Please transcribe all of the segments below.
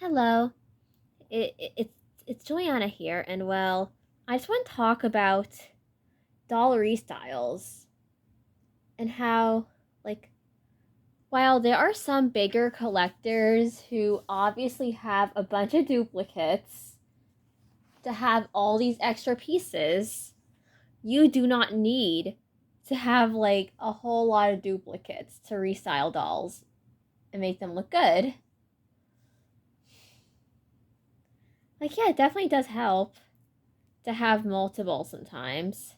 Hello, it's Juliana here, and I just want to talk about Doll Restyles and how, like, while there are some bigger collectors who obviously have a bunch of duplicates to have all these extra pieces, you do not need to have like a whole lot of duplicates to restyle dolls and make them look good. Like, yeah, it definitely does help to have multiple sometimes.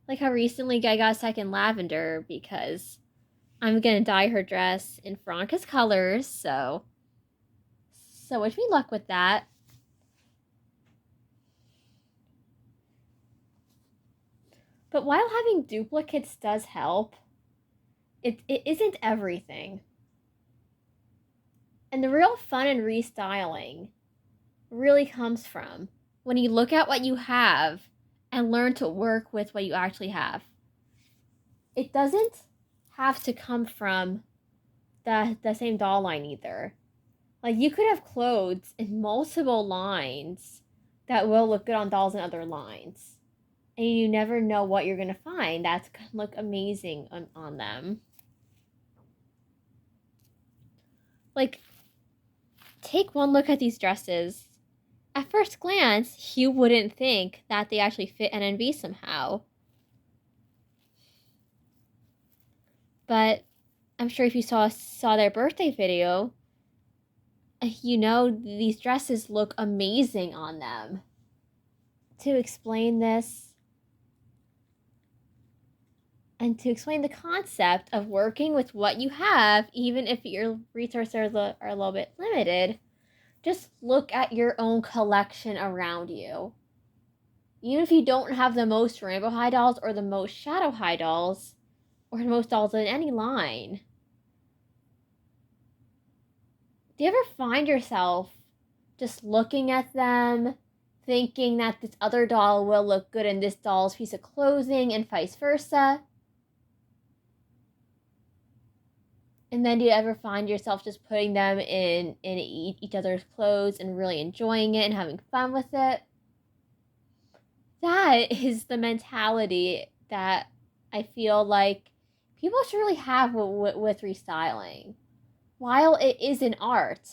Like how recently I got a second lavender because I'm gonna dye her dress in Veronica's colors, so wish me luck with that. But while having duplicates does help, it isn't everything. And the real fun in restyling really comes from when you look at what you have and learn to work with what you actually have. It doesn't have to come from the same doll line either. Like, you could have clothes in multiple lines that will look good on dolls in other lines. And you never know what you're going to find that's going to look amazing on them. Like, take one look at these dresses. At first glance, you wouldn't think that they actually fit NNB somehow. But I'm sure if you saw their birthday video, you know these dresses look amazing on them. To explain this, and to explain the concept of working with what you have, even if your resources are a little bit limited, just look at your own collection around you. Even if you don't have the most Rainbow High dolls or the most Shadow High dolls, or the most dolls in any line, do you ever find yourself just looking at them, thinking that this other doll will look good in this doll's piece of clothing and vice versa? And then do you ever find yourself just putting them in each other's clothes and really enjoying it and having fun with it? That is the mentality that I feel like people should really have with restyling. While it is an art,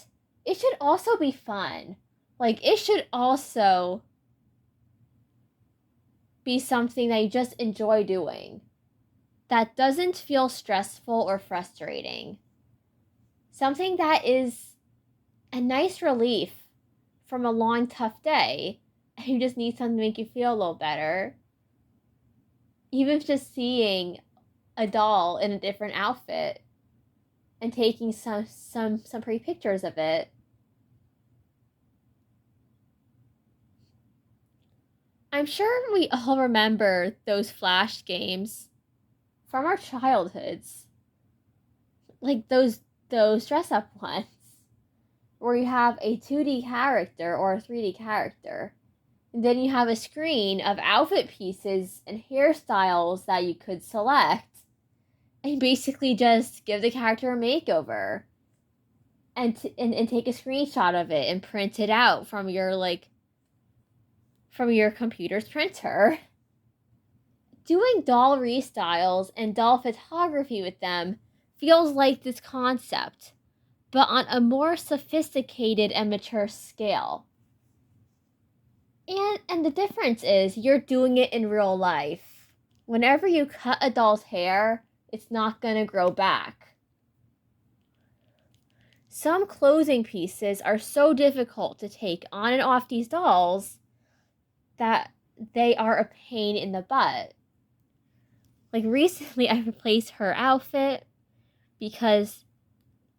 it should also be fun. Like, it should also be something that you just enjoy doing, that doesn't feel stressful or frustrating. Something that is a nice relief from a long, tough day, and you just need something to make you feel a little better. Even just seeing a doll in a different outfit and taking some pretty pictures of it. I'm sure we all remember those Flash games from our childhoods. Like those dress up ones where you have a 2D character or a 3D character. And then you have a screen of outfit pieces and hairstyles that you could select and basically just give the character a makeover and take a screenshot of it and print it out from your computer's printer. Doing doll restyles and doll photography with them feels like this concept, but on a more sophisticated and mature scale. And the difference is you're doing it in real life. Whenever you cut a doll's hair, it's not going to grow back. Some clothing pieces are so difficult to take on and off these dolls that they are a pain in the butt. Like, recently I replaced her outfit because,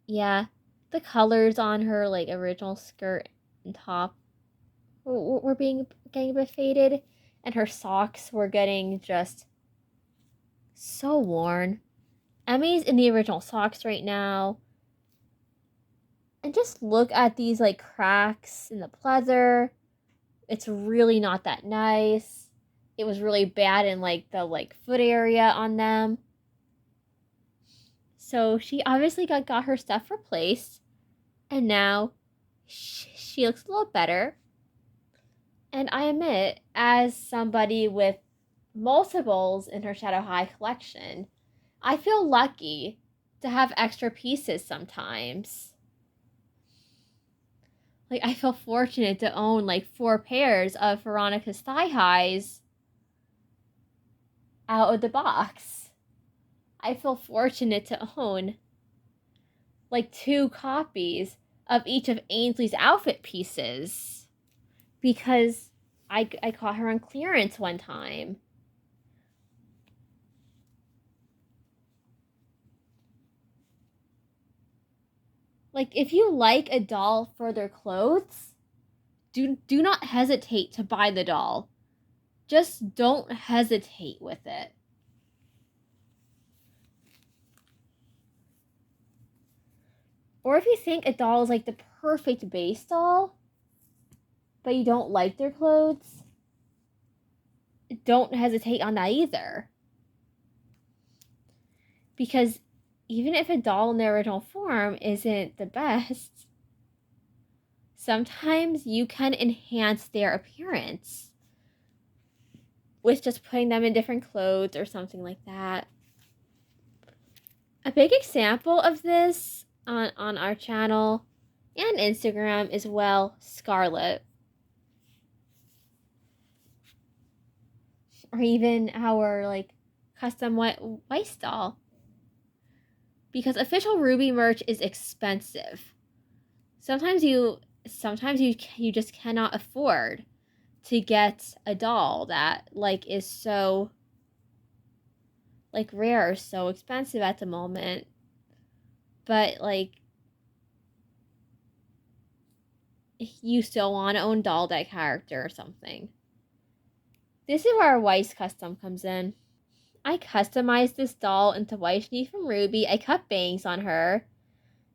yeah, the colors on her like original skirt and top were getting a bit faded, and her socks were getting just so worn. Emmy's in the original socks right now. And just look at these like cracks in the pleather. It's really not that nice. It was really bad in like the foot area on them. So she obviously got her stuff replaced, and now she looks a little better. And I admit, as somebody with multiples in her Shadow High collection, I feel lucky to have extra pieces sometimes. Like, I feel fortunate to own like 4 pairs of Veronica's thigh highs out of the box. I feel fortunate to own like 2 copies of each of Ainsley's outfit pieces because I caught her on clearance one time. Like, if you like a doll for their clothes, do not hesitate to buy the doll. Just don't hesitate with it. Or if you think a doll is like the perfect base doll, but you don't like their clothes, don't hesitate on that either. Because even if a doll in their original form isn't the best, sometimes you can enhance their appearance with just putting them in different clothes or something like that. A big example of this on our channel and Instagram is, well, Scarlet. Or even our like custom Weiss doll. Because official Ruby merch is expensive. Sometimes you just cannot afford to get a doll that like is so like rare, so expensive at the moment. But like you still want to own doll that character or something. This is where our Weiss custom comes in. I customized this doll into Weiss from Ruby. I cut bangs on her.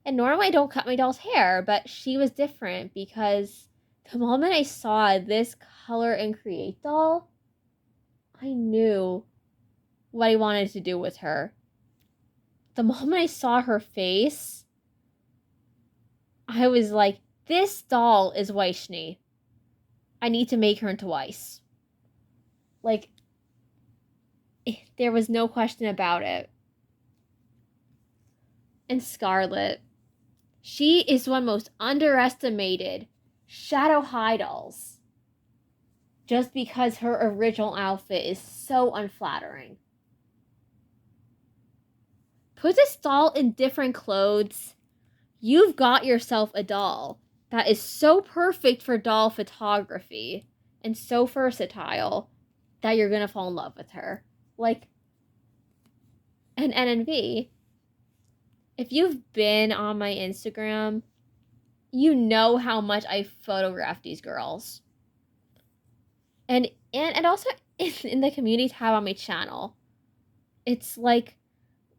And normally I don't cut my doll's hair, but she was different because the moment I saw this color and create doll, I knew what I wanted to do with her. The moment I saw her face, I was like, this doll is Weiss. I need to make her into Weiss. Like, there was no question about it. And Scarlet, she is one of the most underestimated Shadow High dolls. Just because her original outfit is so unflattering. Put this doll in different clothes. You've got yourself a doll that is so perfect for doll photography and so versatile that you're gonna fall in love with her. Like, an NNV, if you've been on my Instagram, you know how much I photograph these girls. And also in the community tab on my channel, it's like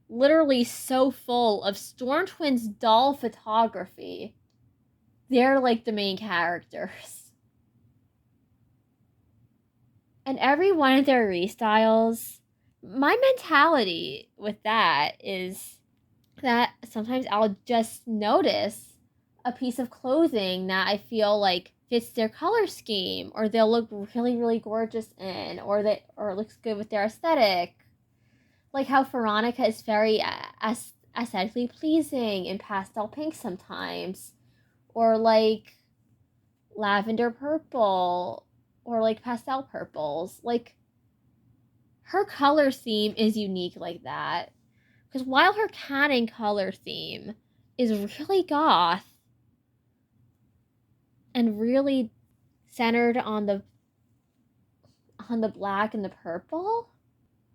literally so full of Storm Twins doll photography. They're like the main characters. And every one of their restyles, my mentality with that is that sometimes I'll just notice a piece of clothing that I feel like fits their color scheme, or they'll look really, really gorgeous in, or it looks good with their aesthetic. Like how Veronica is very aesthetically pleasing in pastel pink sometimes, or like lavender purple, or like pastel purples. Like, her color theme is unique like that. Because while her canon color theme is really goth and really centered on the black and the purple,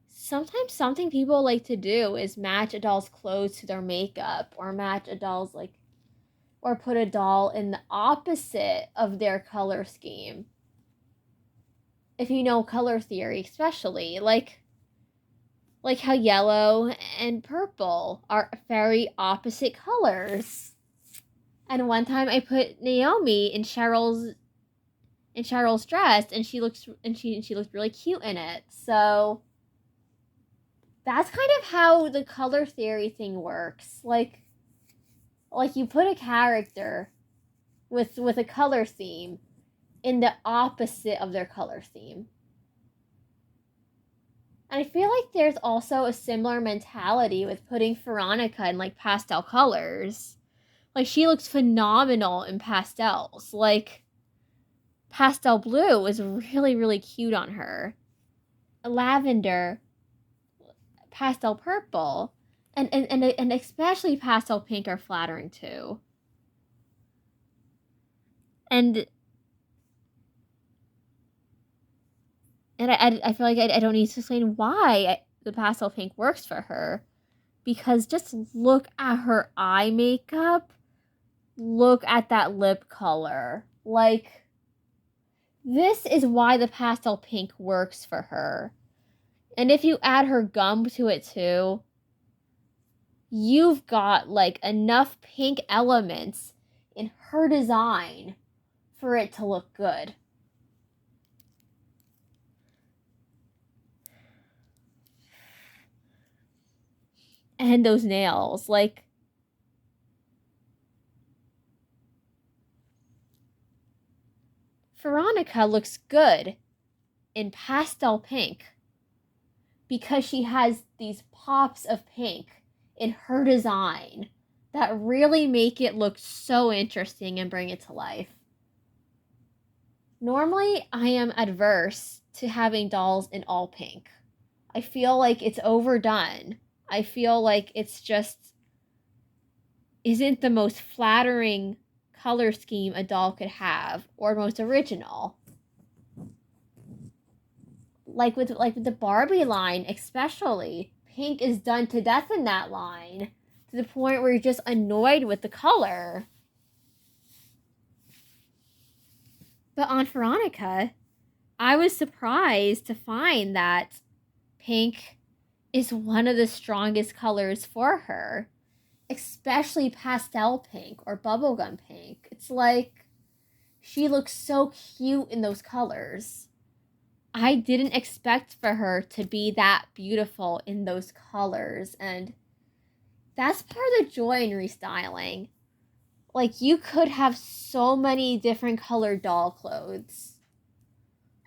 sometimes something people like to do is match a doll's clothes to their makeup, or match a doll's like, or put a doll in the opposite of their color scheme. If you know color theory, especially like how yellow and purple are very opposite colors. And one time I put Naomi in Cheryl's dress, and she looked really cute in it. So that's kind of how the color theory thing works. Like you put a character with a color theme in the opposite of their color theme. And I feel like there's also a similar mentality with putting Veronica in like pastel colors. Like she looks phenomenal in pastels. Like pastel blue is really, really cute on her. Lavender, pastel purple, and especially pastel pink are flattering too. And I feel like I don't need to explain why the pastel pink works for her. Because just look at her eye makeup. Look at that lip color. Like, this is why the pastel pink works for her. And if you add her gum to it too, you've got like enough pink elements in her design for it to look good. And those nails, like, Veronica looks good in pastel pink because she has these pops of pink in her design that really make it look so interesting and bring it to life. Normally, I am adverse to having dolls in all pink. I feel like it's overdone. I feel like it's just isn't the most flattering color scheme a doll could have or most original. Like with the Barbie line, especially, pink is done to death in that line to the point where you're just annoyed with the color. But on Veronica, I was surprised to find that pink is one of the strongest colors for her, especially pastel pink or bubblegum pink. It's like she looks so cute in those colors. I didn't expect for her to be that beautiful in those colors, and that's part of the joy in restyling. Like, you could have so many different colored doll clothes,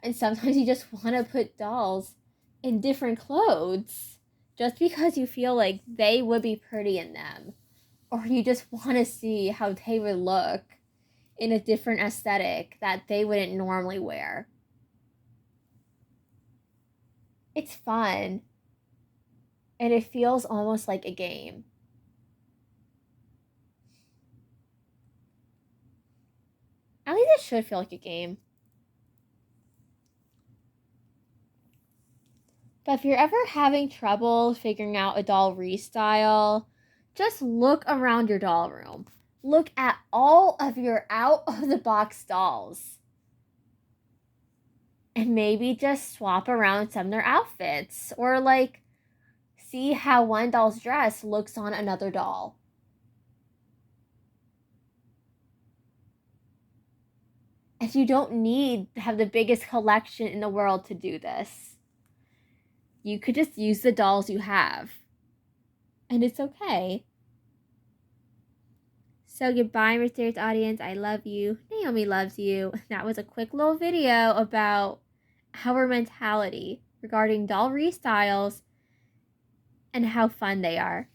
and sometimes you just want to put dolls in different clothes just because you feel like they would be pretty in them, or you just want to see how they would look in a different aesthetic that they wouldn't normally wear. It's fun, and it feels almost like a game. At least it should feel like a game. But if you're ever having trouble figuring out a doll restyle, just look around your doll room. Look at all of your out of the box dolls. And maybe just swap around some of their outfits. Or like see how one doll's dress looks on another doll. And you don't need to have the biggest collection in the world to do this. You could just use the dolls you have. And it's okay. So goodbye, mysterious audience. I love you. Naomi loves you. That was a quick little video about our mentality regarding doll restyles and how fun they are.